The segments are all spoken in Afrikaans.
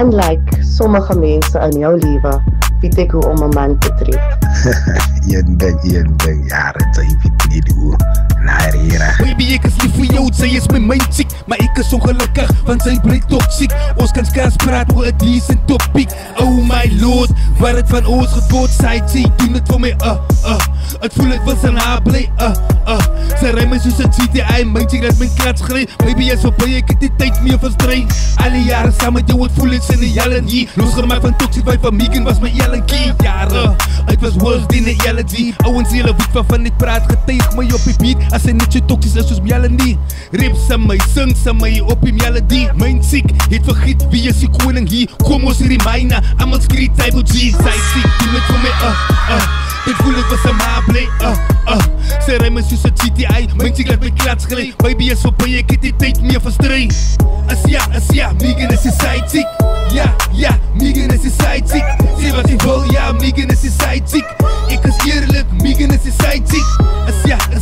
Unlike sommige mense in jou lewe, weet ek hoe om 'n man te treat. Een ding, ja, dit sê nie hoe. Baby, ek is lief vir jou, sy is my chick, maar ek is ongelukkig, want sy bly toxiek. Ons kan skars praat oor 'n decent topic. Oh my lord, wat het van ons gebod, sy doen het vir my, het voel ek wil sy na bly, sy ry my soos 'n GTI, my chick laat my klats grij. Baby, as op ek het die tyd mee verstry. Alle jare saam met jou, het voel ek sy in die jaren hier. Losgemaak van toxic, wij van Megan was my LNG. Jare, ek was worse than the LNG. Ouwens hele weet waarvan ek praat, getuig my op die beat. As hy net so toxisch is soos melanie. Rip sa my, sing sa my op die melodie. Myn siek, het vergiet wie is die koning hier. Kom ons hierdie myne, allemaal skreet type G. Sy siek, doen het vir my, dit voel ek was 'n ma bly, sy ry my soos 'n GTI, myn siek laat my klats gry. Baby is op ek het die tyd mee verstry. Ja, Megan is die side chick. Ja, Megan is die side chick. Sê wat jy wil, ja, Megan is die side chick. Ek is eerlik, Megan is die side chick.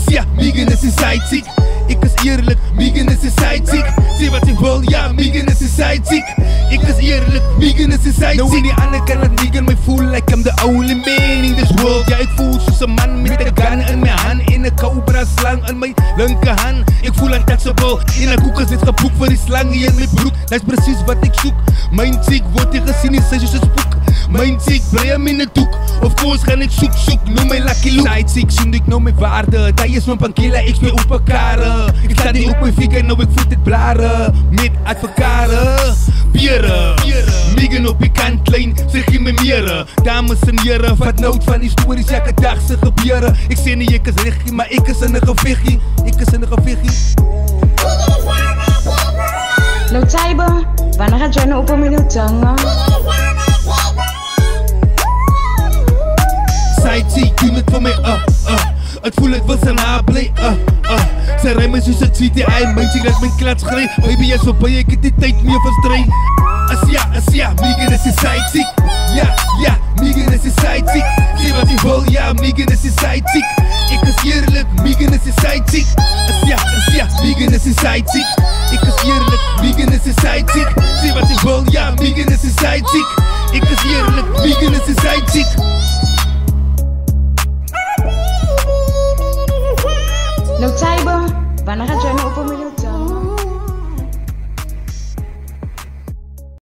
Ja, Megan is die side chick. Ek is eerlik, Megan is die side chick. Sê wat jy wil, ja, Megan is die side chick. Ek is eerlik, Megan is die side chick. Nou in die ander kant laat Megan my voel like I'm the only man in this world. Ja, ek voel soos 'n man met 'n gun in my hand en 'n cobra slang in my linkerhand. Ek voel untouchable en 'n koek is net geboek vir die slang hier in my broek. Dis presies wat ek soek. Myn chick word nie gesien nie, sy is soos 'n spook. Myn chick bly hom in 'n doek. Of course gaan ek soek, noem my Lucky Luke. Side chick soen ek nou my waarde. Hy is my pankila, ek speel op 'n kare. Ek sta nie op my figure, nou ek voet dit blare. Met advokare, biere. Megan op die kantlyn, sy gee my mere. Dames en here, vat nout van die stories, elke dag se gebeure. Ek sê nie ek is reggie, maar ek is in 'n geveggie. Nou Taibo, wanneer gaat jij nou op om in tanga? Side chick, doen het vir my, het voel ek wil sy na bly, sy ry my soos 'n GTI, myn chick laat my klats gry. Baby, is op ek het die tyd mee verstry. Ja, Megan is die side chick. Ja, Megan is die side chick. Sê wat jy wil, ja, Megan is die side chick. Ek is eerlik, Megan is die side chick. Ja, Megan is die side chick. Ek is eerlik, Megan is die side chick. Sê wat jy wil, ja, Megan is die side chick. Ek is eerlik, Megan is die side chick. Nou Taibo, wanneer gaat jij nou op om in